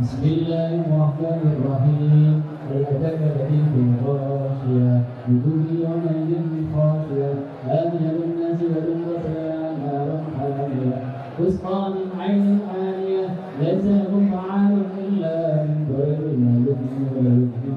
بسم الله الرحمن الرحيم أتاك حديث الغاشية وجوه يومئذ خاشعة آمنة الناس وذرتها نارا حامية تسقى من عين آنية ليس لهم طعام إلا من ضرب ويكفي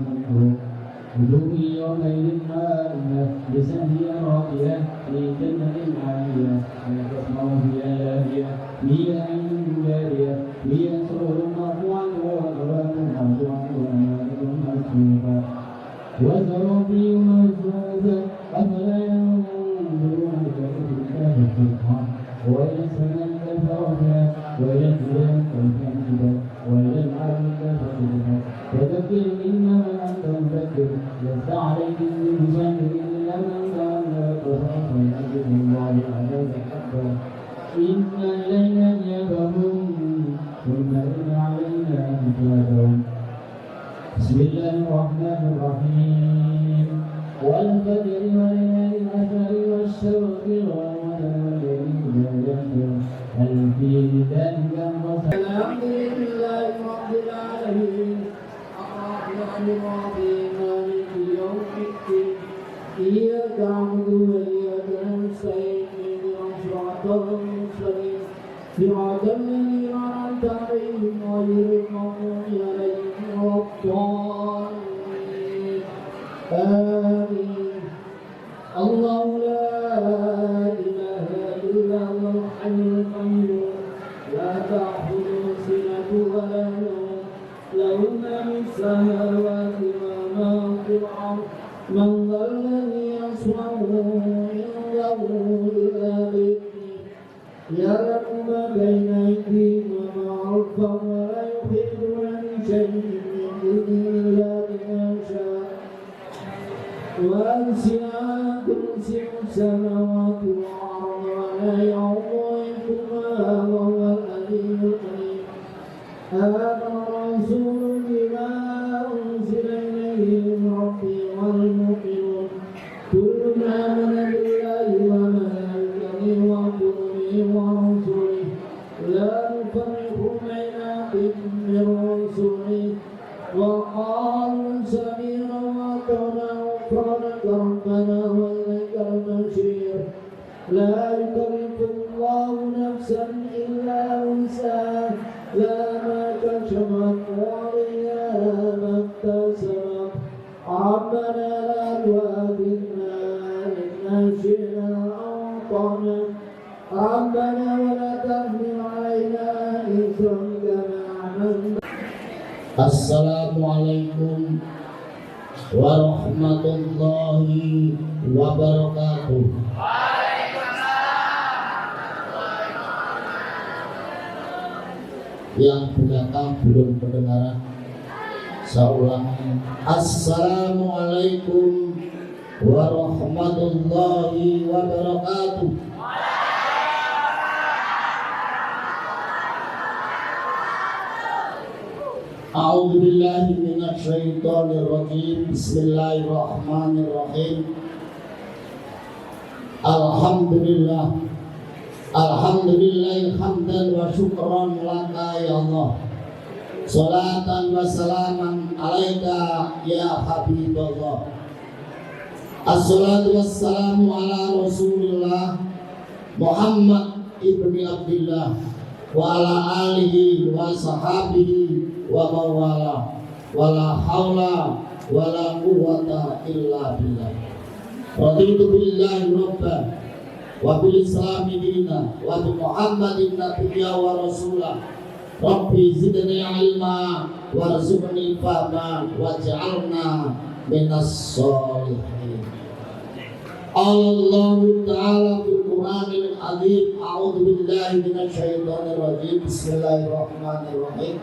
وجوه يومئذ ناعمة لسعيها راضية في جنة عالية لا تسمع فيها لاغية فيها عين جارية فيها سرر مرفوعة وأكواب موضوعة ونمارق مصفوفة وزرابي مبثوثة أفلا ينظرون كيف كان الفرقان وإلى السماء كيف رفعت وإلى الجبال كيف نصبت وإلى الأرض كيف سطحت فذكر إنما أنت مذكر لست عليهم بمسيطر إلا من تولى وكفر فيعذبه الله العذاب الأكبر إن إلينا إيابهم ثم إن علينا حسابهم بسم الله الرحمن الرحيم والفجر وليالي العشر والشفع والليل إذا يسر هل في ذلك قسم الحمد لله رب العالمين الرحمن الرحيم مالك يوم الدين إياك نعبد وإياك نستعين اهدنا الصراط المستقيم صراط الذين أنعمت عليهم غير المغضوب عليهم ولا الضالين آمين الله لا إله إلا هو الحي القيوم لا تأخذه سنة ولا نوم له ما في السماوات وما في الأرض من ذا الذي يصنعه عنده إلا بإذنه يعلم ما بين أيديهم وما خلفهم ولا يحيطون بشيء من علمه إلا بما شاء وأوسع كرسي السماوات والأرض ولا يعوض حفظهما وهو العلي العظيم آمن الرسول بما أنزل إليه من ربه والمؤمنون كل آمن بالله وملائكته وكتبه ورسله لا نفرق بين أحد من رسله وقالوا سمعنا وأطعنا غفرانك ربنا وإليك المصير لا يكلف الله نفسا إلا وسعها لها ما كسبت وعليها ما اكتسبت ربنا لا تؤاخذنا إن نسينا أو أخطأنا ربنا ولا تحمل علينا إثرا كما حملنا. Assalamualaikum warahmatullahi wabarakatuh. Yang belakang belum kedengaran, saya ulangi. Assalamualaikum warahmatullahi wabarakatuh. A'udzu billahi minasy syaithanir rajim. Bismillahirrahmanirrahim. Alhamdulillah hamdan wa syukran laka ya Allah. Salatan wa salaman alaika ya Habiballah. Assalatu wassalamu ala Rasulillah Muhammad ibni Abdillah wa ala alihi wa sahabihi wa mawala wala haula wala quwwata illa billah. Raditu billahi rabban wa bil islami dina wa bi Muhammadin nabiyya wa rasulah. Rabbi zidni ilma warzuqni fahma waj'alna minas sholihin. Allah Ta'ala fil Qur'anil Azim. A'udzu billahi minasyaitonir rajim. Bismillahirrahmanirrahim.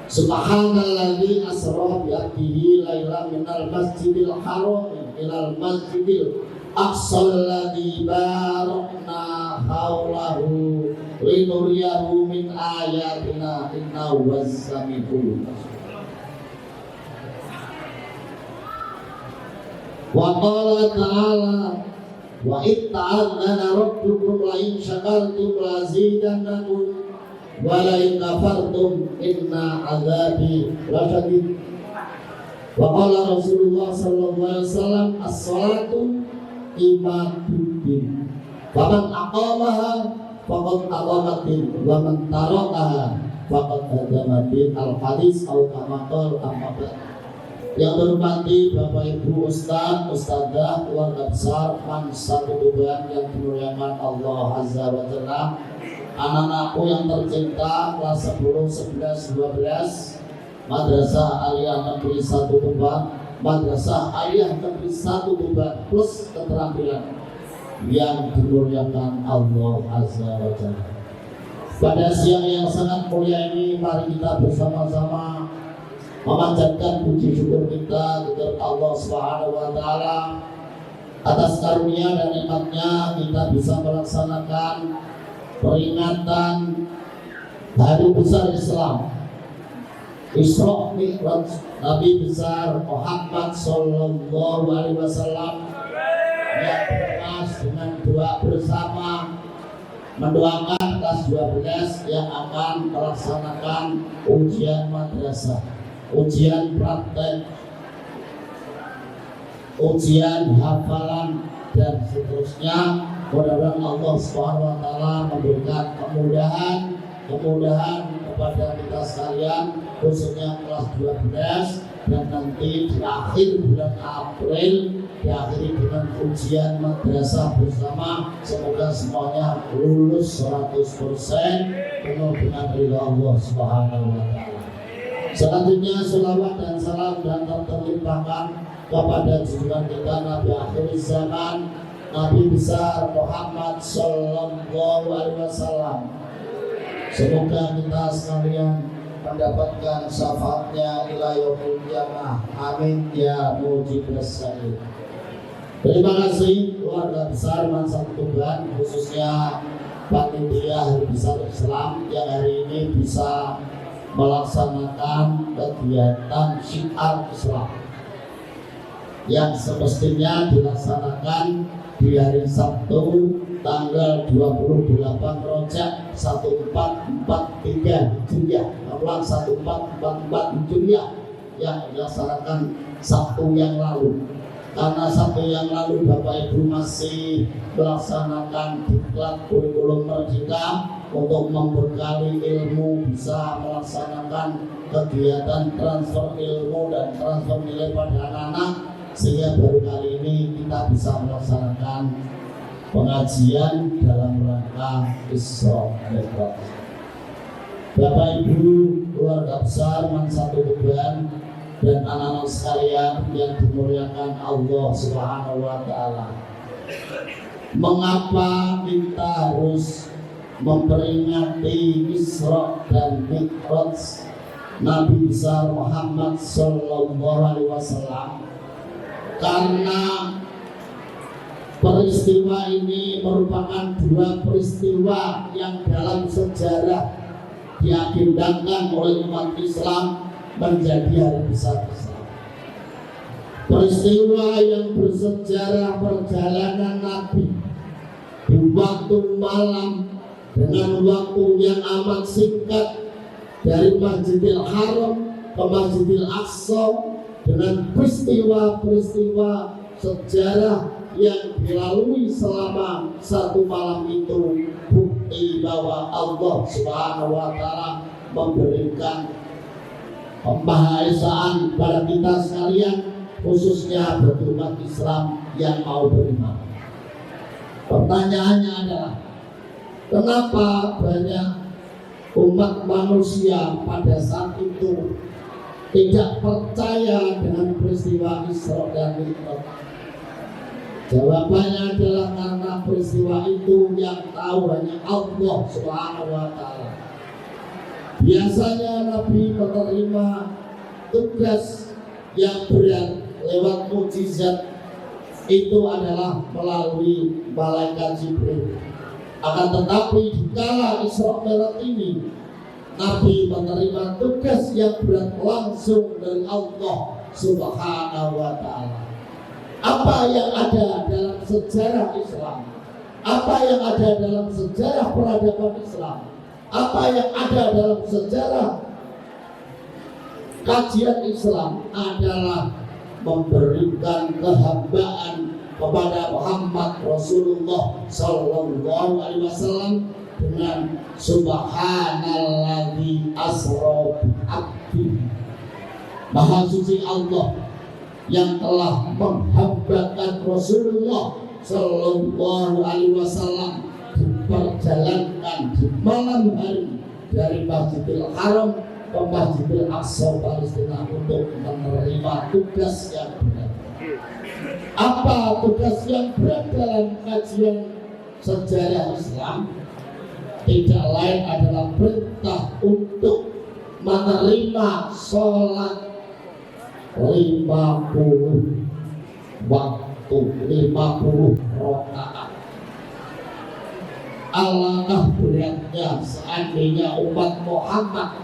Subhanalladzi asra bi 'abdihi lailan minal masjidil haram ilal masjidil aqsal ladzi barakna haulahu linuriyahu min ayatina innahu was-sami'ul basir. Wa qala ta'ala wa itta'adzana rabbukum la in syakartum la azidannakum wa la in kafartum inna 'adzabi lasyadid. Wa qala Rasulullah sallallahu alaihi wasallam as-salatu imaduddin wa man aqamaha faqad aqamaddin wa man tarakaha faqad hadamaddin. Al-hadis atau kama qala Ahmad. Yang berhormati Bapak Ibu Ustaz, Ustadzah, keluarga besar Mansatu Tuban yang dimuliakan Allah Azza wa Jalla, anak-anakku yang tercinta kelas 10, 11, 12 Madrasah Aliyah Negeri 1 Tuban, Madrasah Aliyah Negeri 1 Tuban plus keterampilan yang dimuliakan Allah Azza wa Jalla. Pada siang yang sangat mulia ini, mari kita bersama-sama memanjatkan puji syukur kita kepada Allah Subhanahu wa taala atas karunia dan nikmatnya kita bisa melaksanakan peringatan hari besar Islam, Isra Mi'raj Nabi besar Muhammad sallallahu alaihi wasallam, yang berkemas dengan doa bersama mendoakan kelas 12 yang akan melaksanakan ujian madrasah, ujian praktek, ujian hafalan dan seterusnya. Mudah-mudahan Allah Subhanahu wa taala memberikan kemudahan kepada kita sekalian, khususnya kelas 12, dan nanti di akhir bulan April diakhiri dengan ujian madrasah bersama. Semoga semuanya lulus 100% penuh dengan ridha Allah Subhanahu wa taala. Selanjutnya selawat dan salam dan terlimpahkan kepada junjungan kita Nabi akhir zaman, Nabi besar Muhammad sallallahu alaihi wasallam. Semoga kita sekalian mendapatkan syafaatnya ila yaumil qiyamah. Amin ya mujibas salim. Terima kasih keluarga besar Mansatu Tuban, khususnya panitia Hari Besar Islam yang hari ini bisa melaksanakan kegiatan syiar Islam yang semestinya dilaksanakan di hari Sabtu tanggal 28 Rajab 1443 Hijriah, 1444 Hijriah, yang dilaksanakan Sabtu yang lalu. Karena Sabtu yang lalu Bapak Ibu masih melaksanakan diklat kurikulum merdeka untuk membekali ilmu, bisa melaksanakan kegiatan transfer ilmu dan transfer nilai pada anak-anak, sehingga baru kali ini kita bisa melaksanakan pengajian dalam rangka Isra Mi'raj. Bapak Ibu keluarga besar Mansatu Tuban dan anak-anak sekalian yang dimuliakan Allah Subhanahu wa taala, mengapa kita harus memperingati Isra dan Mi'raj Nabi besar Muhammad sallallahu alaihi wasallam? Karena peristiwa ini merupakan dua peristiwa yang dalam sejarah diagendakan oleh umat Islam menjadi hari besar Islam. Peristiwa yang bersejarah perjalanan Nabi di waktu malam dengan waktu yang amat singkat dari Masjidil Haram ke Masjidil Aqsa, dengan peristiwa-peristiwa sejarah yang dilalui selama satu malam itu, bukti bahwa Allah Subhanahu wa taala memberikan pembahasan pada kita sekalian, khususnya bagi umat Islam yang mau beriman. Pertanyaannya adalah, kenapa banyak umat manusia pada saat itu tidak percaya dengan peristiwa Isra dan Mi'raj? Jawabannya adalah karena peristiwa itu yang tahu hanya Allah Subhanahu wa Ta'ala. Biasanya Nabi menerima tugas yang berat lewat mukjizat itu adalah melalui malaikat Jibril. Akan tetapi di kala Isra Mi'raj ini Nabi menerima tugas yang berat langsung dari Allah Subhanahu wa Ta'ala. Apa yang ada dalam sejarah Islam, apa yang ada dalam sejarah peradaban Islam, apa yang ada dalam sejarah kajian Islam adalah memberikan kehambaan kepada Muhammad Rasulullah Sallallahu Alaihi Wasallam dengan Subhanalladzi asra bi'abdi. Maha suci Allah yang telah menghambakan Rasulullah Sallallahu Alaihi Wasallam diperjalankan di malam hari dari Masjidil Haram ke Masjidil Aqsa Palestina untuk menerima tugas yang berat. Apa tugas yang berat dalam kajian sejarah Islam? Tidak lain adalah perintah untuk menerima sholat 50 waktu, 50 rakaat. Alangkah beratnya seandainya umat Muhammad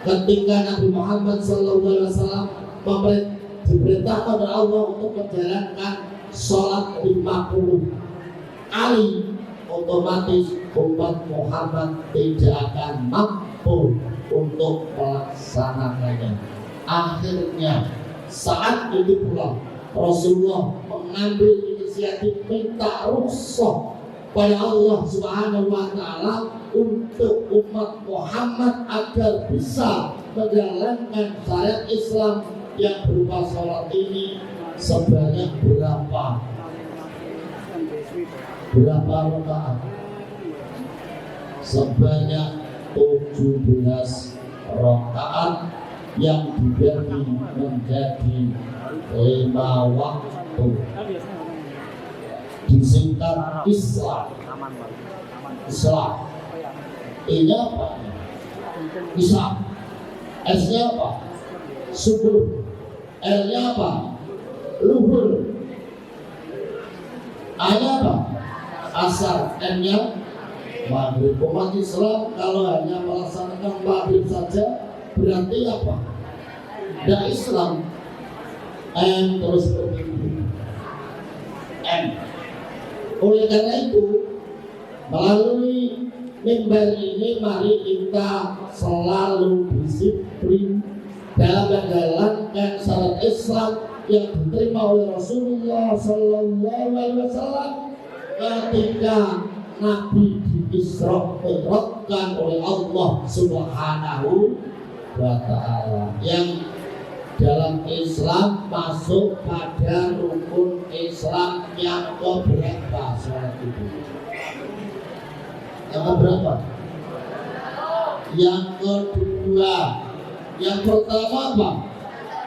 ketika Nabi Muhammad SAW diperintahkan oleh Allah untuk menjalankan sholat 50 kali, otomatis umat Muhammad tidak akan mampu untuk melaksanakannya. Akhirnya saat itu pula Rasulullah mengambil inisiatif minta rukhsah pada Allah Subhanahu wa Ta'ala untuk umat Muhammad agar bisa menjalankan syariat Islam yang berupa sholat ini sebanyak berapa rakaat? Sebanyak 17 rakaat yang dibagi menjadi 5 waktu. Disingkat Islam. Ini apa? Islam. S-nya apa? Subuh. L-nya apa? Luhur. A-nya apa? Asar. M-nya maghrib. Umat Islam kalau hanya melaksanakan maghrib saja berarti apa? Dan Islam M terus berminggu M. Oleh karena itu melalui mimbar ini mari kita selalu disiplin dalam menjalankan syariat Islam yang diterima oleh Rasulullah Sallallahu Alaihi Wasallam ketika Nabi diisra mi'rajkan oleh Allah Subhanahu wa Ta'ala, yang dalam Islam masuk pada rukun Islam yang keberapa sholat itu? Yang keberapa? Yang kedua. Yang pertama apa?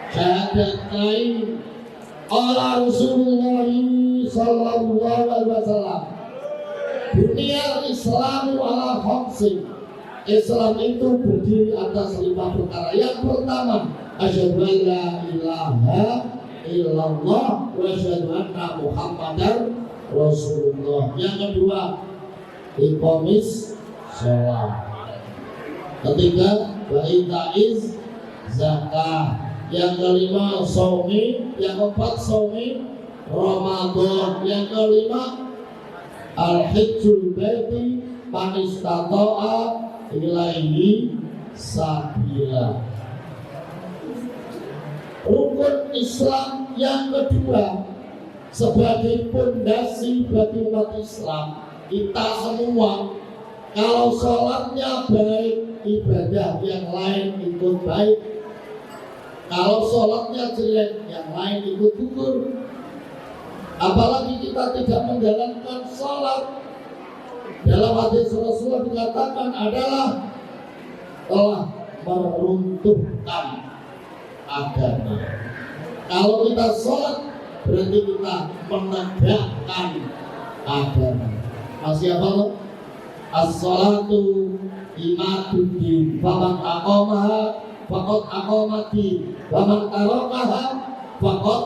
Syahadatain ala Rasulullah Sallallahu Alaihi Wasallam. Dunia Islamu ala khamsin. Islam itu berdiri atas 5 perkara. Yang pertama, asyhadu an la ilaha illallah wa asyhadu anna Muhammadar Rasulullah. Yang kedua, iqamis shalah. Ketiga, wa itaiz zakah. Yang kelima, shaumi. Yang keempat, shaumi Ramadan. Yang kelima, al-hajjul baiti man istata'a ilaihi sabila. Rukun Islam yang kedua sebagai pondasi bagi umat Islam, kita semua kalau sholatnya baik, ibadah yang lain ikut baik. Kalau sholatnya jelek, yang lain ikut gugur. Apalagi kita tidak menjalankan sholat, dalam hadis Rasulullah dikatakan adalah telah meruntuhkan agama. Kalau kita sholat berarti kita menegakkan agama. Masih apa lo? As-salatu imaduddin, faman aqamaha faqad aqamati, waman tarakaha faqad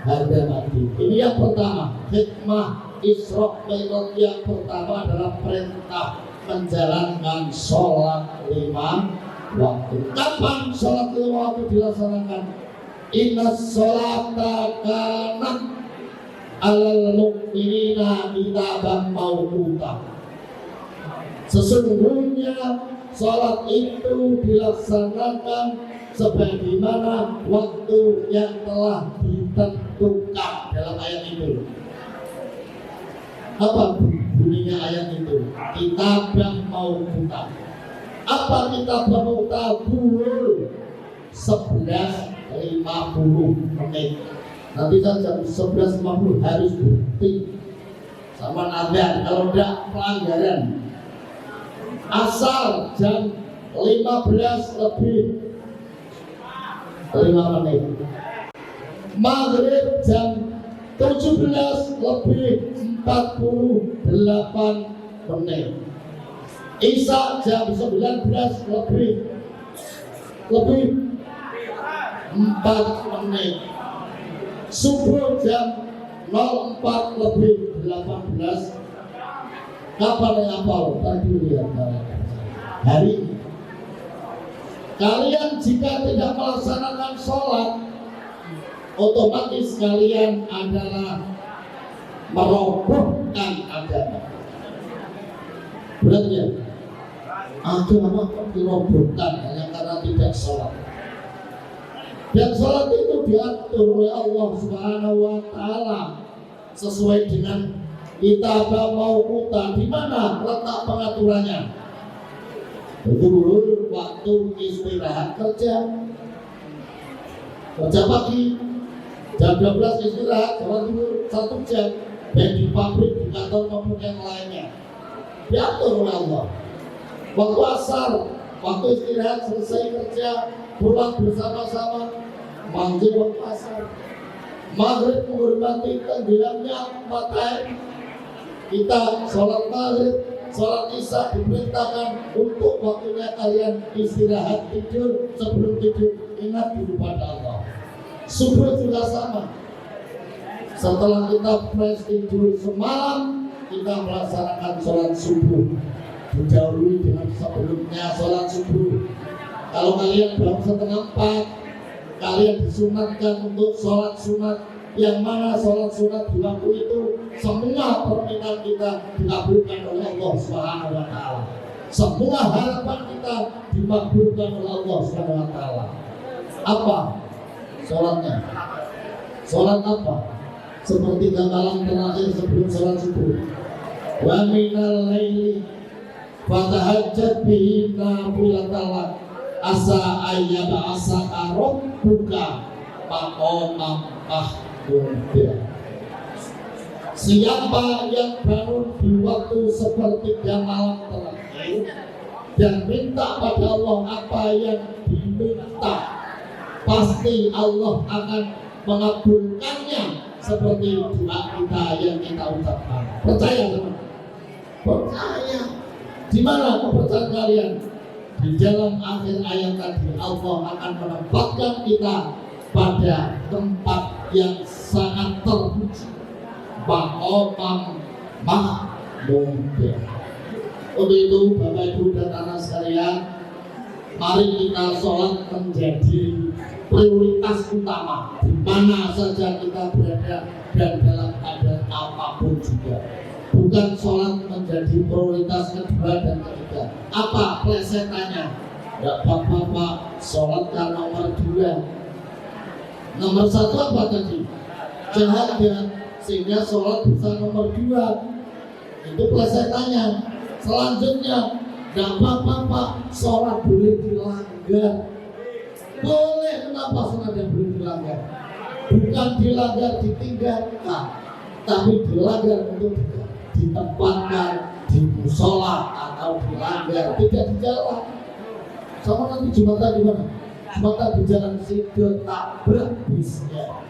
hadamati. Ini yang pertama, hikmah Isra Mi'raj yang pertama adalah perintah menjalankan sholat 5 waktu. Kapan sholat 5 waktu dilaksanakan? Inna sholata kanat alal mu'minina kitaban mawquta. Sesungguhnya sholat itu dilaksanakan sebagaimana waktu yang telah ditentukan dalam ayat itu. Apa bunyinya ayat itu? Kitaban mawquta. Apa kitaban mawquta? 11.50 menit. Nanti kan jam 11.50 harus berhenti sama azan. Kalau tidak pelanggaran. Asal jam 15 lebih 5 menit. Maghrib jam 17 lebih 48 menit. Isya jam 19 lebih 4 menit. Subuh jam 04 lebih 18. Kapan yang hafal? Tadi lihat hari ini. Kalian jika tidak melaksanakan sholat, otomatis kalian adalah merobohkan agama. Berat ya? Agama dirobohkan hanya karena tidak sholat. Dan sholat itu diatur oleh Allah Subhanahu wa Ta'ala sesuai dengan kitabah mawquta. Di mana letak pengaturannya? Zuhur waktu istirahat kerja pagi jam 12 istirahat, sholat zuhur 1 jam, baik di pabrik, di kantor maupun yang lainnya, diatur oleh Allah. Waktu asar, waktu istirahat selesai kerja, pulang bersama-sama mandi waktu asar. Maghrib menghormati tenggelamnya matahari, kita sholat maghrib, sholat isya diperintahkan untuk waktunya kalian istirahat tidur. Sebelum tidur ingat dulu pada Allah. Subuh juga sama. Setelah kita fresh tidur semalam, kita melaksanakan sholat subuh. Didahului dengan sebelumnya sholat subuh. Kalau kalian baru 3:30, kalian disunatkan untuk sholat sunat. Yang mana sholat sunat di waktu itu semua permintaan kita dikabulkan oleh Allah Subhanahu wa Ta'ala. Semua harapan kita dimakbulkan oleh Allah Subhanahu wa Ta'ala. Apa sholatnya? Sholat apa? Seperti malam terakhir sebelum sholat subuh. Wa minal laili fatahajjat bihi nafilatan asa ayyaba asaka rabbuka maqamam mahmuda. Siapa yang bangun di waktu sepertiga malam terakhir dan minta pada Allah apa yang diminta, pasti Allah akan mengabulkannya seperti doa kita yang kita ucapkan. Percaya teman? Percaya. Di mana kepercayaan kalian? Di dalam akhir ayat tadi Allah akan menempatkan kita pada tempat yang sangat terpuji, maqamam mahmuda. Untuk itu Bapak Ibu dan anak sekalian, mari kita sholat menjadi prioritas utama di mana saja kita berada dan dalam keadaan apapun juga. Bukan sholat menjadi prioritas kedua dan ketiga. Apa plesetannya? Ya Bapak-bapak, sholat kan nomor 2. Nomor 1 apa tadi? Jahadah, sehingga sholat bisa nomor 2. Itu plesetannya. Selanjutnya, gak apa-apa sholat boleh dilanggar. Boleh, kenapa sholat yang boleh dilanggar? Bukan dilanggar ditinggalkan, tapi dilanggar untuk ditempatkan di musola atau dilanggar tidak di jalan. Sama nanti Jumatan di mana? Jumatan di jalan sido tabrak bisnya.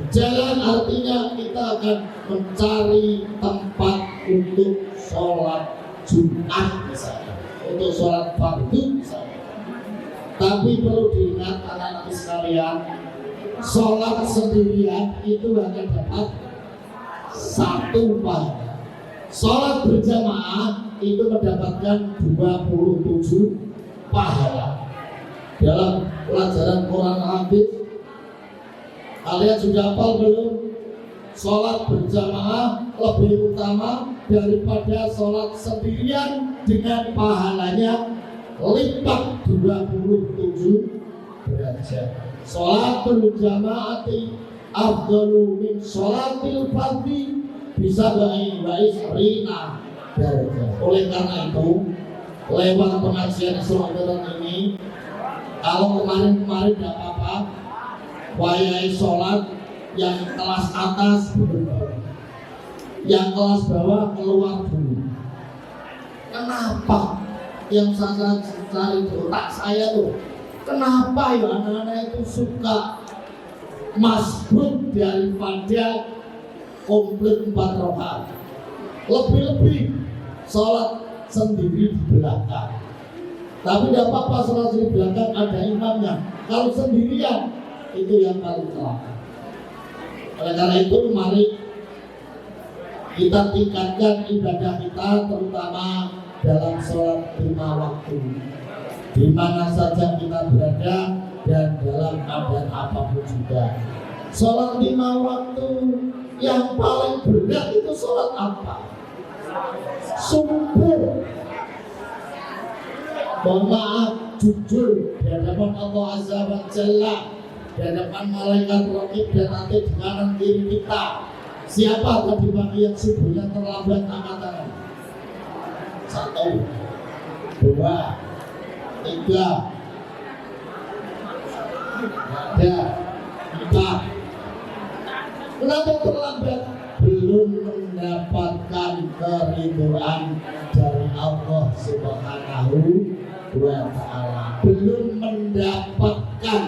Jalan artinya kita akan mencari tempat untuk sholat Jumat misalnya, untuk sholat fardu misalnya. Tapi perlu diingat anak-anak sekalian, sholat sendirian itu hanya dapat satu pahala. Sholat berjamaah itu mendapatkan 27 pahala. Dalam pelajaran Quran hadis, kalian sudah hafal belum? Sholat berjamaah lebih utama daripada sholat sendirian dengan pahalanya lipat 27 derajat. Sholat berjamaati afdalu min sholatil fardhi bisa baik rina derajat. Oleh karena itu, lewat pengajian Islam ini, kalau kemarin tidak apa-apa, wayai sholat yang kelas atas berubah, yang kelas bawah keluar dulu. Kenapa? Yang saya cari di otak saya tuh, kenapa ya anak-anak itu suka masbuk daripada komplit 4 rakaat? Lebih-lebih sholat sendiri di belakang. Tapi tidak apa-apa sholat di belakang ada imamnya. Kalau sendirian itu yang paling celaka. Oleh karena itu mari kita tingkatkan ibadah kita terutama dalam sholat 5 waktu, di mana saja kita berada dan dalam keadaan apapun juga. Sholat 5 waktu yang paling berat itu sholat apa? Subuh. Mohon maaf, jujur di hadapan Allah Azza wa Jalla, di hadapan malaikat raqib dan atid di kanan kiri kita. Siapa tadi pagi yang subuhnya terlambat? Angkat tangan. 1, 2, 3, ada 4. Kenapa terlambat? Belum mendapatkan keridhaan dari Allah Subhanahu wa Ta'ala, belum mendapatkan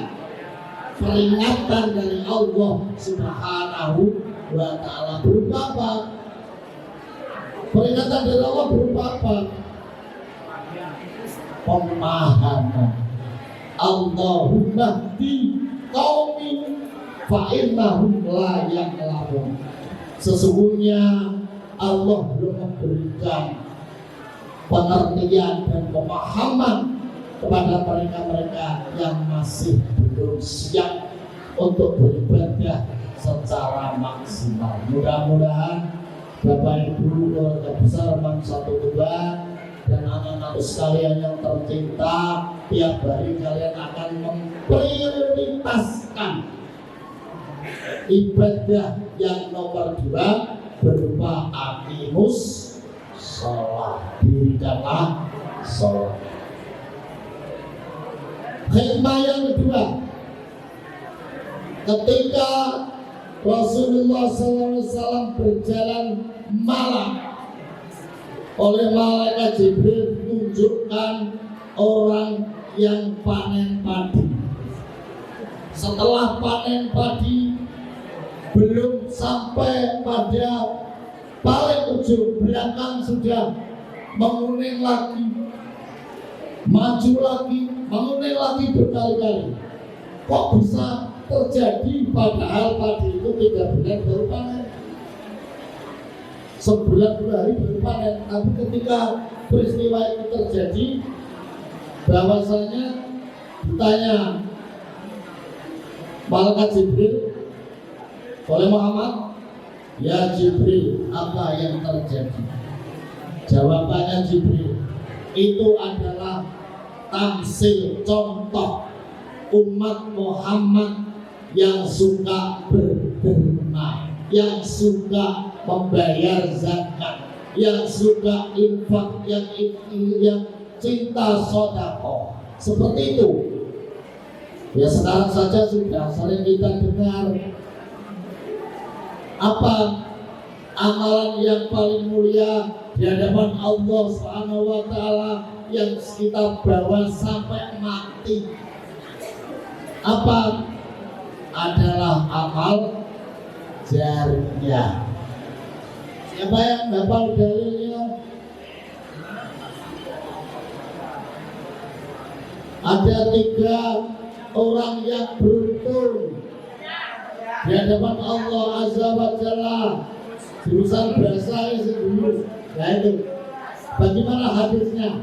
peringatan dari Allah Subhanahu wa Ta'ala. Berupa apa? Peringatan dari Allah berupa apa? Pemahaman. Allahumma di qaumi fa innahum la ya'lamun. Sesungguhnya Allah belum memberikan pengertian dan pemahaman kepada mereka-mereka yang masih belum siap untuk beribadah secara maksimal. Mudah-mudahan Bapak Ibu keluarga besar Mang Satu Tuban dan anak-anak sekalian yang tercinta, tiap hari kalian akan memprioritaskan ibadah yang nomor 2 berupa aqimus sholat, dirikanlah sholat. Hikmah yang kedua, ketika Rasulullah SAW berjalan malam, oleh malaikat Jibril menunjukkan orang yang panen padi. Setelah panen padi, belum sampai pada paling ujung, belakang sudah menguning lagi, maju lagi, menguning lagi berkali-kali. Kok bisa terjadi padahal padi itu 3 bulan baru panen, sebulan 2 hari baru panen? Tapi ketika peristiwa itu terjadi, bahwasanya ditanya malaikat Jibril oleh Muhammad, ya Jibril, apa yang terjadi? Jawabannya Jibril, itu adalah tamsil, contoh umat Muhammad yang suka berderma, yang suka membayar zakat, yang suka infak, yang cinta sedekah. Seperti itu. Ya sekarang saja sudah sering kita dengar apa amalan yang paling mulia di hadapan Allah Subhanahu wa Ta'ala yang kita bawa sampai mati. Apa? Adalah amal jariyah. Siapa yang hafal dalilnya? Ada 3 orang yang beruntung di hadapan Allah Azza wa Jalla. Jurusan bahasa dulu. Nah itu, bagaimana hadisnya?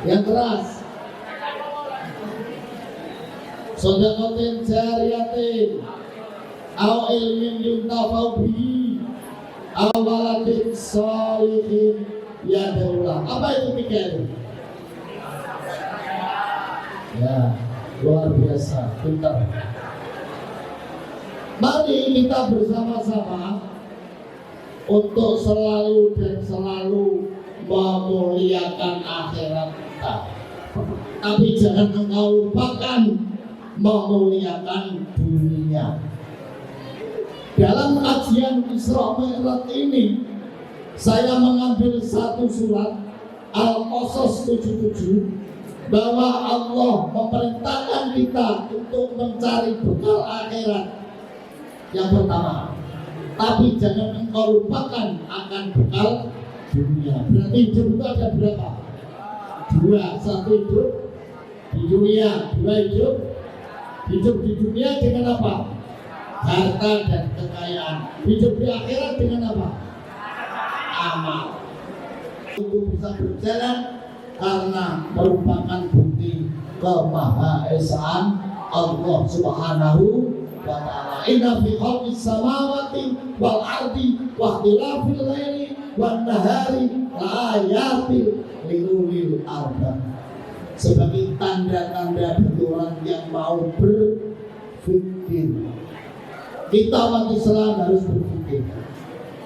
Yang keras. Shadaqatin jariyatin aw ilmin yuntafa'u bihi aw waladin shalihin yad'ulah. Apa itu 3 itu? Ya, luar biasa, pintar. Mari kita bersama-sama untuk selalu dan selalu memuliakan akhirat kita. Tapi jangan engkau lupakan memuliakan dunia. Dalam kajian Isra Mi'raj ini, saya mengambil satu surat Al-Qasas 77 bahwa Allah memerintahkan kita untuk mencari bekal akhirat. Yang pertama, tapi jangan engkau lupakan akan bekal dunia. Berarti hidup itu ada berapa? 2, 1 hidup di dunia, 2 hidup di dunia dengan apa? Harta dan kekayaan. Hidup di akhirat dengan apa? Amal. Untuk bisa berjalan karena merupakan bukti kemahaesaan Allah Subhanahu wa ta'ala. Inna fi khalqis samawati wal ardi wa ikhtilafil laili wan nahari laayatil liulil albab. Sebagai tanda-tanda bagi orang yang mau berpikir. Kita umat Islam harus berpikir.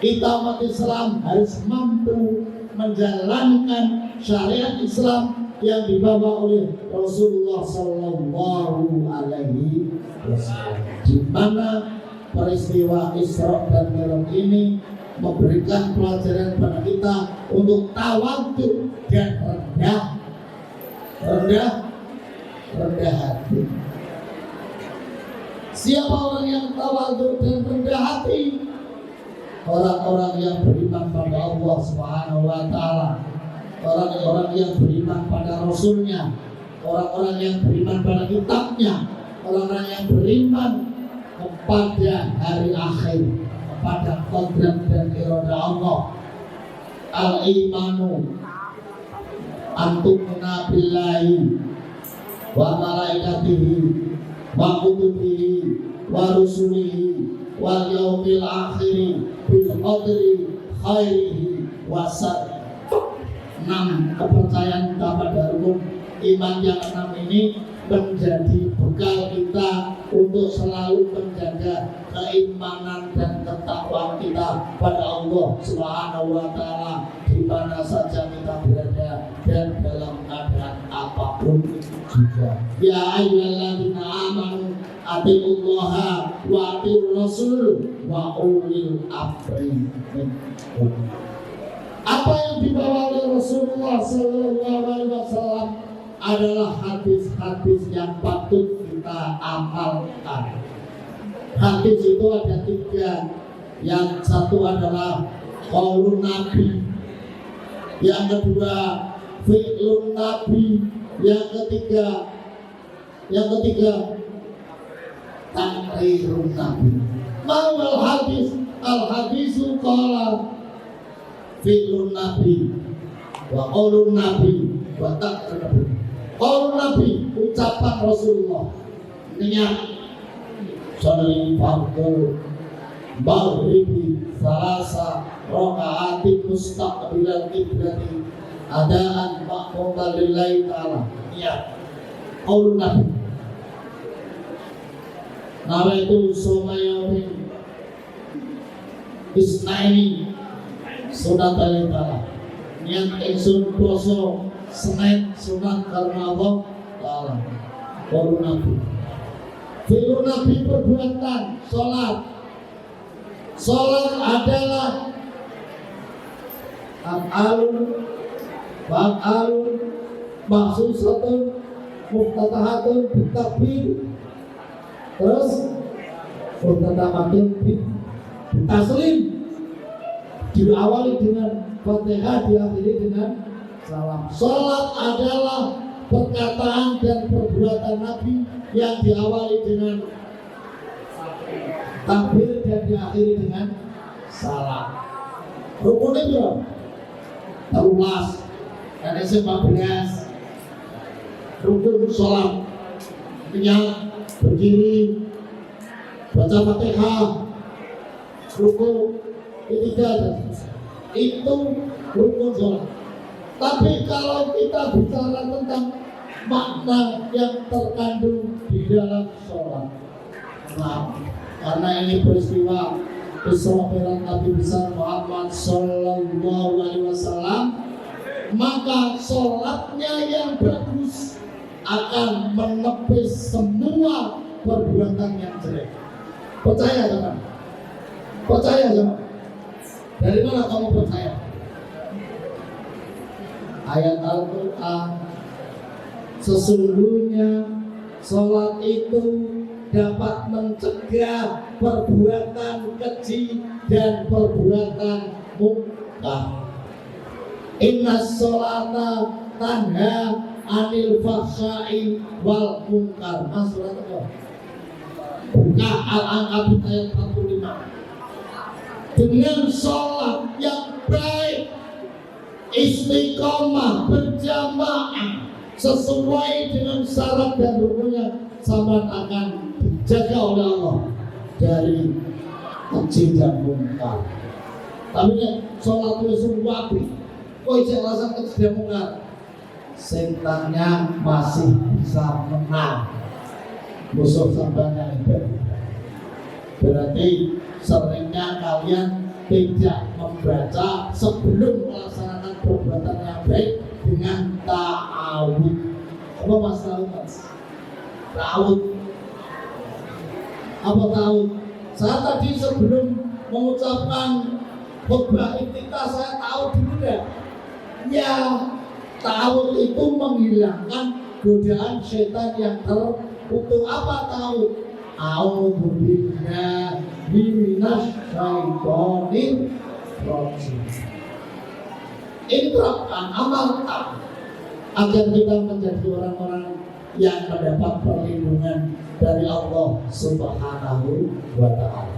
Kita umat Islam harus mampu menjalankan syariat Islam yang dibawa oleh Rasulullah Sallallahu Alaihi Wasallam. Di mana peristiwa Isra dan Mi'raj ini memberikan pelajaran kepada kita untuk tawadhu dan rendah hati. Siapa orang yang tawadhu dan rendah hati? Orang-orang yang beriman pada Allah Subhanahu wa ta'ala, orang-orang yang beriman pada Rasulnya, orang-orang yang beriman pada kitabnya, orang-orang yang beriman kepada hari akhir, kepada qadar dan irada Allah. Al-imanu antumna billahi wa malaikatihi wa kutubihi wa rusulihi wal yaumil akhiri bil qadri khairihi wa syarrihi. 6 kepercayaan kepada rukun iman yang 6 ini menjadi bekal kita untuk selalu menjaga keimanan dan ketakwaan kita pada Allah Subhanahu wa ta'ala di mana saja kita berada dan dalam keadaan apapun juga. Ya ayyuhalladzina amanu atiullaha wa atiur rasul wa ulil amri minkum. Apa yang dibawa oleh Rasulullah Sallallahu Alaihi Wasallam adalah hadis-hadis yang patut kita amalkan. Hadis itu ada 3. Yang satu adalah qaulun Nabi, yang kedua fi'lun Nabi, yang ketiga takrirun Nabi. Mawal hadis, al hadisu qala fi'lun Nabi wa qaulun Nabi wa takrirun Nabi. Qaulun Nabi, ucapan Rasulullah, niat sholli fardhu maghribi salasa raka'atin mustaqbilal qiblati adaan maqmuman lillahi ta'ala. Niat qaulun Nabi. Nama itu somayamin isnaini sunat ta'ala. Niat ingsun poso Senin sunat karena Allah ta'ala. Qaulun Nabi. Fi'lun Nabi perbuatan sholat. Sholat adalah af'alun maksusatun muftatahatun bitakbir Terus pertama taslim, diawali dengan Fatihah, diakhiri dengan salam. Salat adalah perkataan dan perbuatan Nabi yang diawali dengan takbir dan diakhiri dengan salam. Rukunnya berapa? 13. Dan 14. Rukun salat, kenyang, berdiri, baca Fatihah, rukun, ketiga, itu rukun salat. Tapi kalau kita bicara tentang makna yang terkandung di dalam sholat, nah, karena ini peristiwa Isra Mi'raj Nabi besar Muhammad Sallallahu Alaihi Wasallam, maka sholatnya yang bagus akan menepis semua perbuatan yang jelek. Percaya jangan? Percaya jangan? Dari mana kamu percaya? Ayat Al-Quran, sesungguhnya sholat itu dapat mencegah perbuatan keji dan perbuatan munkar. Inna sholata tanha anil fahsya'i wal munkar. Surat apa? Buka Al-Ankabut ayat 45. Dengan sholat yang baik, istiqomah, berjamaah sesuai dengan syarat dan rukunnya, sama akan dijaga oleh Allah dari keji dan munkar. Tapi sholat itu wabi, kok jelasan keji dan munkar, setannya masih bisa menang musuh sampai ibadah. Berarti seringnya kalian tidak membaca sebelum melaksanakan perbuatan yang baik dengan ta'awud. Apa mas tahu mas? Ta'awud. Apa ta'awud? Saya tadi sebelum mengucapkan khutbah iftitah saya tahu dulu deh. Ya, ta'awud itu menghilangkan godaan setan yang terkutuk. Apa ta'awud? A'udzu billahi minasyaitonir rajim. Terapkan, amalkan agar kita menjadi orang-orang yang mendapat perlindungan dari Allah Subhanahu wa Ta'ala.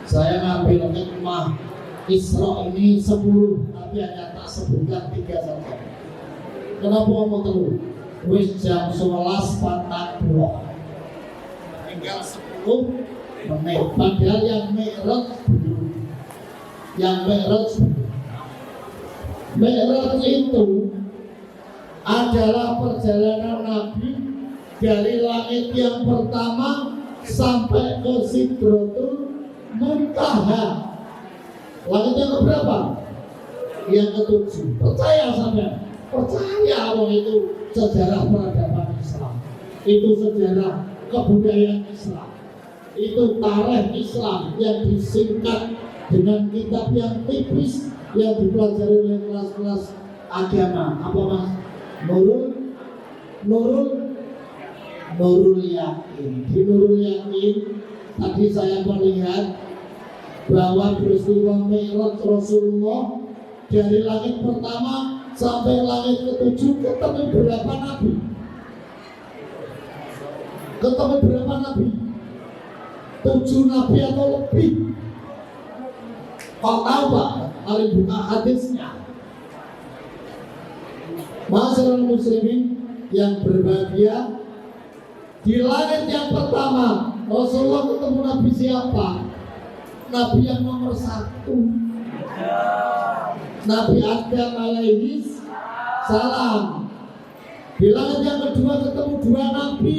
Saya ngambil hikmah Isra ini 10, tapi hanya tak sebutkan 3 saja. Kenapa mau terus? Wis jam 11.40. Tinggal 10 menit. Padahal yang Mi'raj belum. Mi'raj itu adalah perjalanan Nabi dari langit yang pertama sampai ke Sidratul Muntaha. Langit yang keberapa? Yang ke-7. Percaya sampai? Percaya bahwa itu sejarah peradaban Islam. Itu sejarah kebudayaan Islam, itu tarikh Islam yang disingkat dengan kitab yang tipis yang dipelajari oleh kelas-kelas agama. Apa mas? Nurul Yakin. Di Nurul Yakin tadi saya melihat bahwa peristiwa Mi'raj Rasulullah dari langit pertama sampai langit ke-7 ketemu berapa nabi? Ketemu berapa nabi? 7 nabi atau lebih. Kau tahu pak? Mari buka hadisnya. Masyarakat muslimin yang berbahagia, di langit yang pertama Rasulullah ketemu nabi siapa? Nabi yang nomor 1, Nabi Adam alaihi salam. Di langit yang kedua ketemu 2 nabi.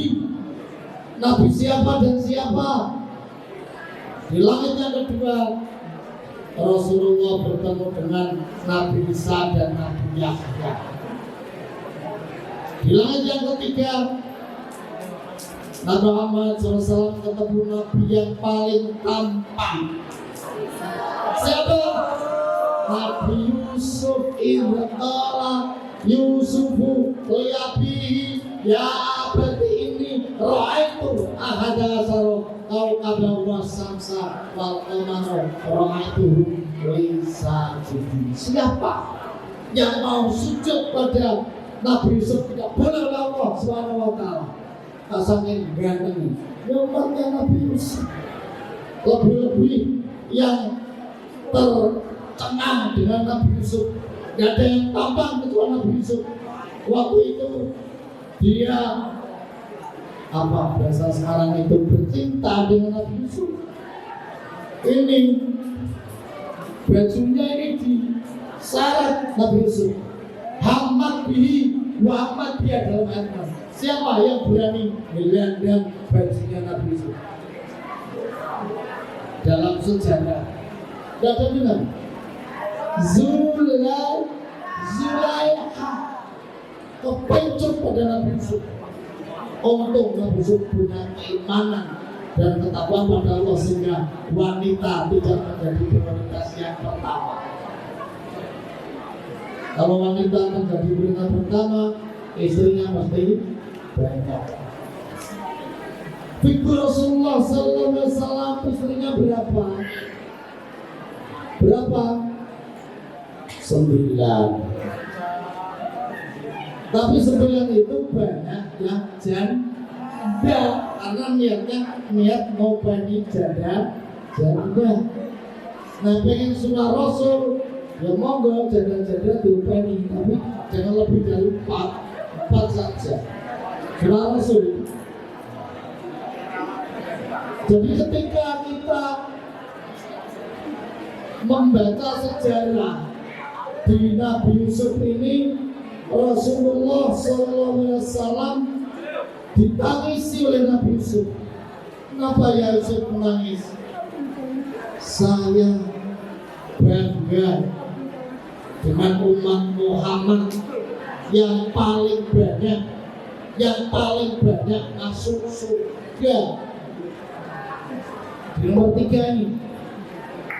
Nabi siapa dan siapa? Di langit yang kedua Rasulullah bertemu dengan Nabi Isa dan Nabi Yahya. Di langit yang ketiga Nabi Muhammad SAW ketemu Nabi yang paling tampan. Siapa? Nabi Yusuf. Idhqala Yusufu liabihi ya abadi ini ra'aitu ahada asaro kau kabar wasamsa wal qamara ra'aituhu lisa judi. Siapa yang mau sujud pada Nabi Yusuf tidak boleh oleh Allah Subhanahu wa taala. Asalnya ganteng. Yang Nabi Yusuf lebih-lebih yang tercengang dengan Nabi Yusuf. Gak ada yang tampan kecuali Nabi Yusuf. Waktu itu dia apa bahasa sekarang itu bercinta dengan Nabi Yusuf. Ini bajunya ini diseret Nabi Yusuf. Hamad bihi Muhammad dia dalam ayat. Siapa yang berani menyandang bajunya Nabi Yusuf? Dalam sejarah tidak ada bilang Zulaikha kepencut pada Nabi Yusuf. Untuk Nabi Yusuf punya keimanan dan ketakwaan pada Allah sehingga wanita tidak menjadi prioritas yang pertama. Kalau wanita menjadi prioritas pertama, istrinya pasti banyak. Figur Rasulullah Sallallahu Alaihi Wasallam istrinya berapa? Berapa? 9. Tapi 9 itu banyak yang janda karena niat mau bani janda. Nah pengen sunnah Rasul ya monggo janda diupeni, tapi jangan lebih dari 4 saja. Sunnah Rasul. Jadi ketika kita membaca sejarah di Nabi Yusuf ini, Rasulullah SAW ditangisi oleh Nabi Yusuf. Kenapa ya Yusuf menangis? Saya bangga dengan umat Muhammad yang paling banyak masuk surga. Di nomor 3 ini.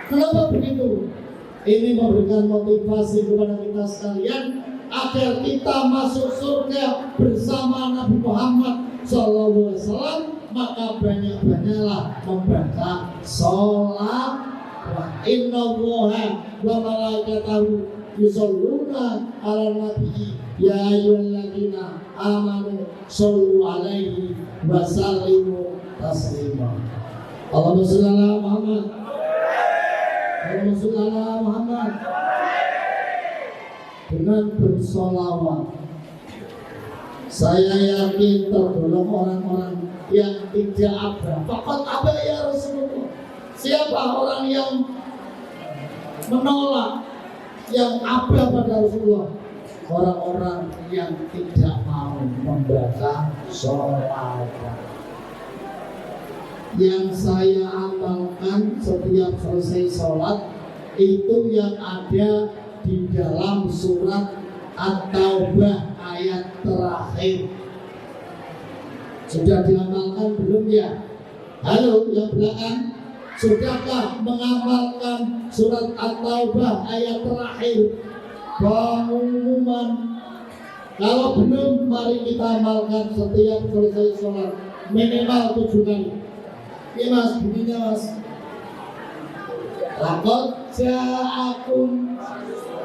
Kenapa begitu? Ini memberikan motivasi kepada kita sekalian agar kita masuk surga bersama Nabi Muhammad SAW. Maka banyak-banyaklah membaca sholat. Inna Allaha wa malaikatahu yusholluna ala nabi ya ayyuhalladzina amanu shollu alaihi wa sallimu taslima. Allahumma sholli ala Muhammad. Allahumma sholli ala Muhammad. Dengan bersolawat, saya yakin tergolong orang-orang yang tidak ada. Fakat apa ya Rasulullah? Siapa orang yang menolak, yang abah pada Rasulullah? Orang-orang yang tidak mau membaca sholawat. Yang saya amalkan setiap selesai sholat itu yang ada di dalam surat At-Taubah ayat terakhir. Sudah diamalkan belum ya? Halo yang belakang, sudahkah mengamalkan surat At-Taubah ayat terakhir? Pengumuman. Kalau belum, mari kita amalkan setiap selesai sholat minimal 7 kali. Ini mas, bunyinya mas. Laqad ja'akum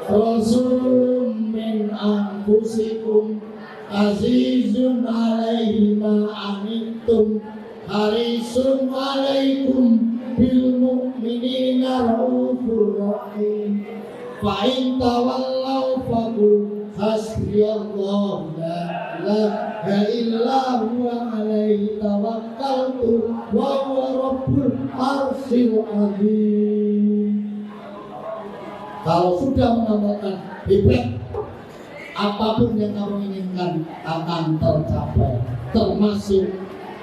rasulun min anfusikum azizun alaihi ma anittum harisun alaikum bil mu'minina raufur rahim. Fa in tawallaw faqul hasbiyallahu la ilaha illa huwa alaihi tawakkaltu wa huwa rabbul arsyil azim. Kalau sudah mengamalkan hebat, apapun yang kamu inginkan akan tercapai, termasuk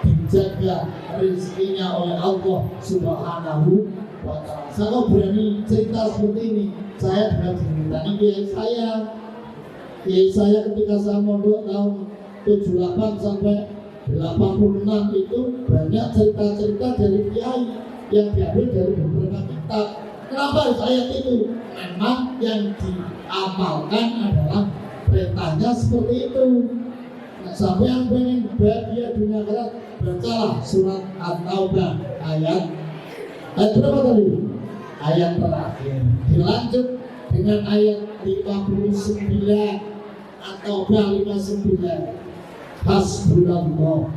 dijaga rezekinya oleh Allah Subhanahu wa ta'ala. Saya berani cerita seperti ini. Saya dengan dimintai kiai saya ketika saya mondok tahun 78 sampai 86 itu banyak cerita-cerita dari kiai yang diambil dari beberapa kitab. Kenapa saya itu? Memang yang diamalkan adalah perintahnya seperti itu. Sampai yang pengen bahagia dunia akhirat, bacalah surat At-Taubah ayat berapa tadi? Ayat terakhir. Dilanjut dengan ayat 59 At-Taubah 59. Hasbunallah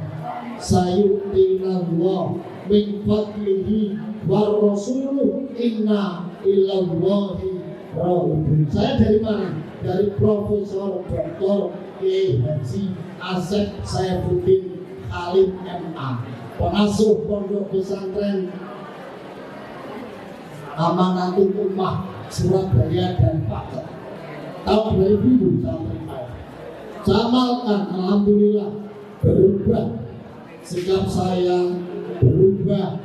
sayu'tinallah min fadlihi war rasuluh inna ilallahi raghibun. Saya dari mana? Dari Profesor Dr. Kiai Haji Asep Saifuddin Khalid MA, pengasuh Pondok Pesantren Amanatul Ummah Surabaya dan Paket tahun 2000 sampai saya amalkan, alhamdulillah berubah sikap saya, berubah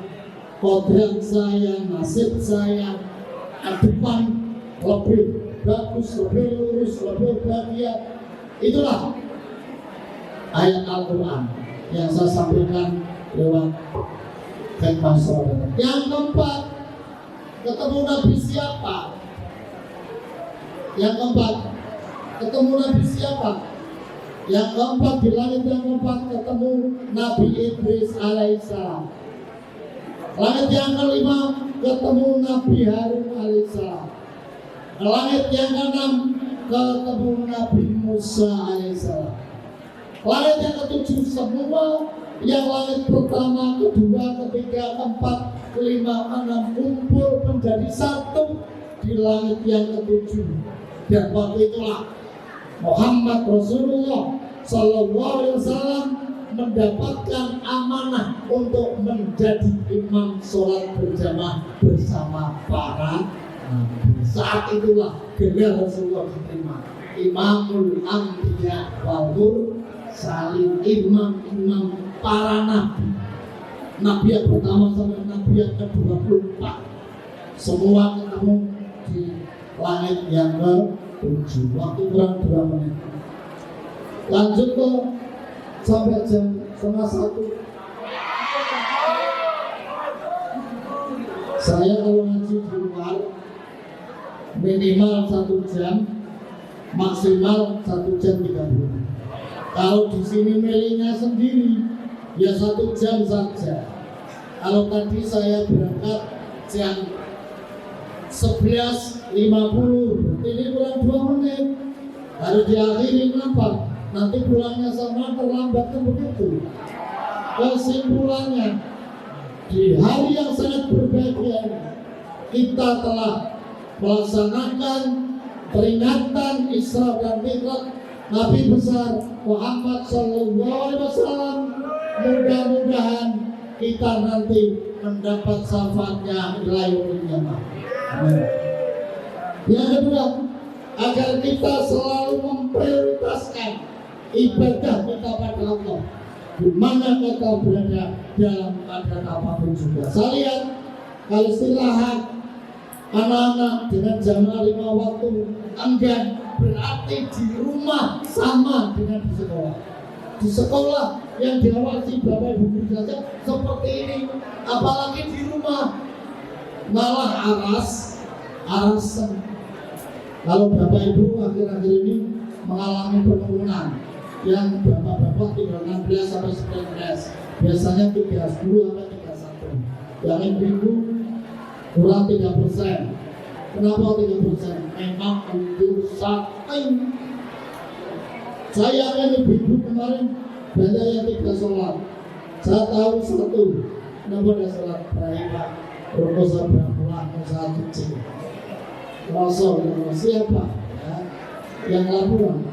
kodrat saya, nasib saya ke depan lebih bagus, lebih lurus, lebih bahagia. Itulah ayat Al-Quran yang saya sampaikan lewat khutbah sore. Yang keempat, ketemu Nabi siapa? Yang keempat, ketemu Nabi siapa? Yang keempat, di langit yang keempat ketemu Nabi Idris alaihissalam. Langit yang kelima ketemu Nabi Harun alaihissalam. Langit yang keenam ketemu Nabi Musa alaihissalam. Langit yang ketujuh semua yang langit pertama, kedua, ketiga, keempat, kelima, enam kumpul menjadi satu di langit yang ketujuh. Dan waktu itulah Muhammad Rasulullah Sallallahu Alaihi Wasallam mendapatkan amanah untuk menjadi imam sholat berjamaah bersama para nabi. Saat itulah gelar Rasulullah diterima Imamul Anbiya wal Mursalin, imam para nabi. Nabi yang pertama sampai nabi yang ke-24 semua ketemu di langit yang ke-7. Waktu kurang 2 menit. Lanjut ke sampai jam 1:30. Saya kalau ngaji di luar minimal 1 jam, maksimal 1 jam 30. Kalau di sini milihnya sendiri ya 1 jam saja. Kalau tadi saya berangkat jam 11.50, ini kurang 2 menit. Harus diakhiri kenapa? Nanti pulangnya sama terlambat kan begitu. Kesimpulannya, di hari yang sangat berbahagia ini, kita telah melaksanakan peringatan Isra dan Mi'raj Nabi besar Muhammad Sallallahu Alaihi Wasallam. Mudah-mudahan kita nanti mendapat syafaatnya ila yaumil qiyamah. Yang kedua, agar kita selalu memprioritaskan ibadah kita pada Allah di mana kita berada dalam keadaan apapun juga. Saya lihat kalau istirahat anak-anak dengan jamaah 5 waktu enggan, berarti di rumah sama dengan di sekolah. Di sekolah yang diawasi Bapak Ibu guru saja seperti ini, apalagi di rumah malah arasan. Kalau Bapak Ibu akhir-akhir ini mengalami penurunan yang bapak-bapak tinggal 16 sampai 19, biasanya 30 sampai 31. Yang ibu kurang 3%. Kenapa 3%? Memang untuk saking. Saya akan ibu kemarin banyak yang tidak sholat. Saya tahu satu, kenapa ada sholat berapa? Proposal berapa? Usaha kecil. Rasul siapa? Ya, yang laporan.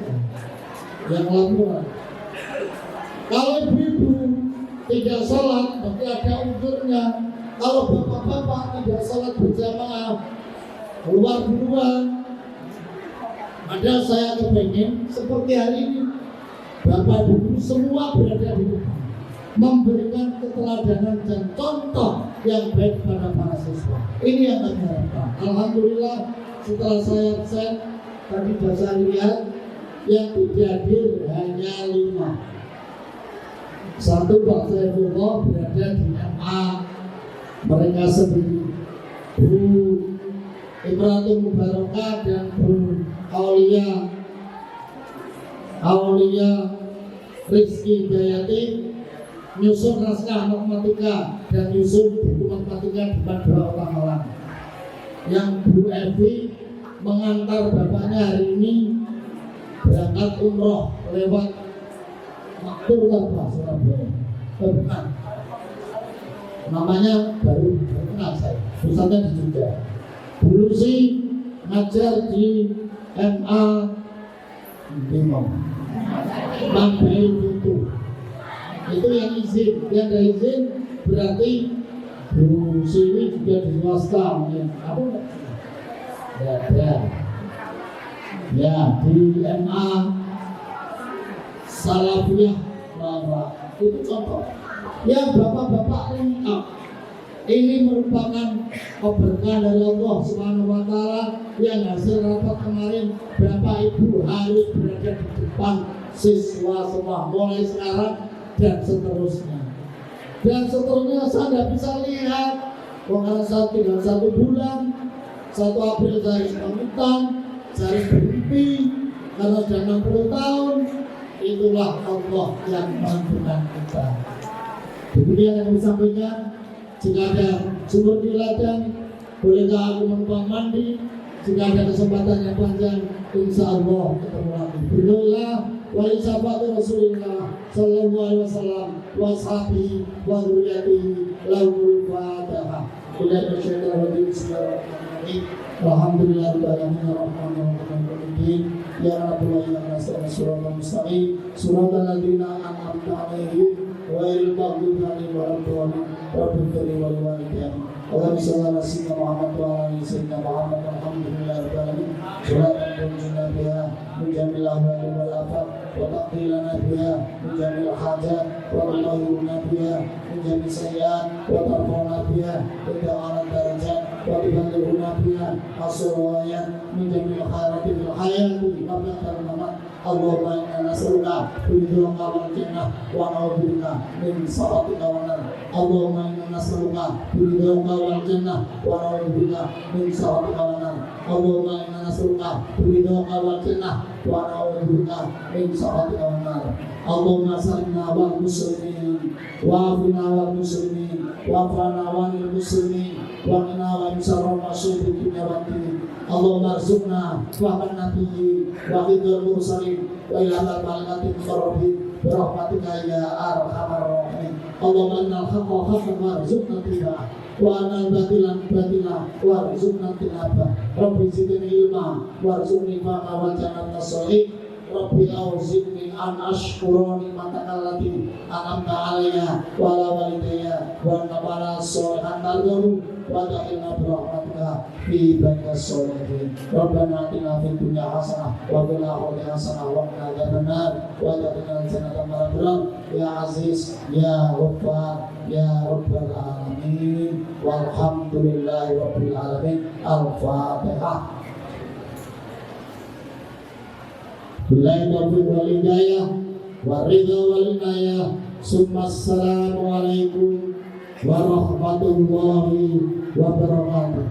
Kalau ibu-ibu tidak sholat, berarti ada unsurnya. Kalau bapak-bapak tidak sholat berjamaah, keluar duluan. Padahal saya kepengen seperti hari ini, bapak ibu semua berada di rumah, memberikan keteladanan dan contoh yang baik pada para siswa. Ini yang kami harapkan. Alhamdulillah, setelah saya absen tadi saya lihat yang tidak hadir hanya 5. Satu Pak Saifullah berada di MA, mereka sendiri, Bu Ibratul Mubarakah dan Bu Aulia Rizky Hidayati nyusun naskah matematika dan nyusun buku matematika di Madura Malang. Yang Bu Evi mengantar bapaknya hari ini berangkat umroh lewat Maktur Tanpa Surabaya. Bukan. Namanya baru kenal saya. Pusatnya di Jogja. Dulu sih ngajar di MA Bimong. Mambain itu yang izin, yang ada izin berarti Bu Siwi juga di swasta ya. Aku ya di MA Salafiyah bahwa itu contoh yang bapak-bapak lengkap. Ini merupakan keberkahan dari Allah Subhanahu wa Ta'ala yang hasil rapat kemarin. Bapak Ibu harus berada di depan siswa semua mulai sekarang dan seterusnya. Dan seterusnya saya tidak bisa lihat. Karena saya tinggal 1 bulan, 1 April saya harus pamitan, saya harus berhenti karena sudah 60 tahun. Itulah Allah yang menentukan kita. Demikian yang disampaikan. Jika ada sumber di ladang, bolehkah aku menumpang mandi? Jika ada kesempatan yang panjang, insya Allah ketemu lagi. Bismillah wa isabatu Rasulullah sallallahu alaihi wasallam wa ashabihi wa dzurriyyatihi lahul fatihah. Bismillahirrahmanirrahim. Alhamdulillahirabbil alamin arrahmanirrahim. Ya Rabbana ya Rasulana suratul mustaqim suratal ladzina an'amta 'alaihim ghairil maghdubi 'alaihim waladdallin. Rabbil karim wal walidayni. Allahumma shalli ala sayyidina Muhammad wa ala ali sayyidina Muhammad. Alhamdulillahirabbil alamin. Suratan tunjina biha min jamil ahwali wal afat wa taqdilana biha min jamil hajat wa tutahhiruna biha min jamil sayyi'at wa tarfa'una biha ila a'la darajat wa tuballighuna biha as-salawat min jamil khairati fil hayati wa ba'dal mamat. Allahumma inna nas'aluka ridhaka wal jannah wa na'udzubika min sakhatika wan nar. Allahumma inna nas'aluka ridhaka wal jannah wa na'udzubika min sakhatika wan nar. Allahumma inna nas'aluka ridhaka wal jannah wa na'udzubika min sakhatika wan nar. Allahumma salimna wal muslimin wa afina wal muslimin wa afana wal muslimin wa qina wa min syarri ma syarri dunya wad din. Allahumma arzuqna wa nabiyyi wa ridhal mursalin wa ila malaikatil muqarrabin bi rahmatika ya arhamar rahimin. Allahumma innal haqqa haqqan warzuqna ittiba'ah wa anal batila batila warzuqna tinabah. Rabbi zidni ilma warzuqni fahma wa jannatan sholihin. Rabbi auzi'ni an ashkura ni'mataka allati an'amta 'alayya wa 'ala walidayya wa nabara sholihan tardahu wa dakhilna bi rahmatika fi ibadika sholihin. Rabbana atina fid dunya hasanah wa fil akhirati hasanah wa qina adzabannar wa adkhilna jannata ma'al ya aziz ya ghaffar ya rabbal alamin walhamdulillahi rabbil alamin. Al-Fatihah. Billahi taufiq wal hidayah wa ridha wal inayah. Summa assalamu alaikum warahmatullahi wabarakatuh.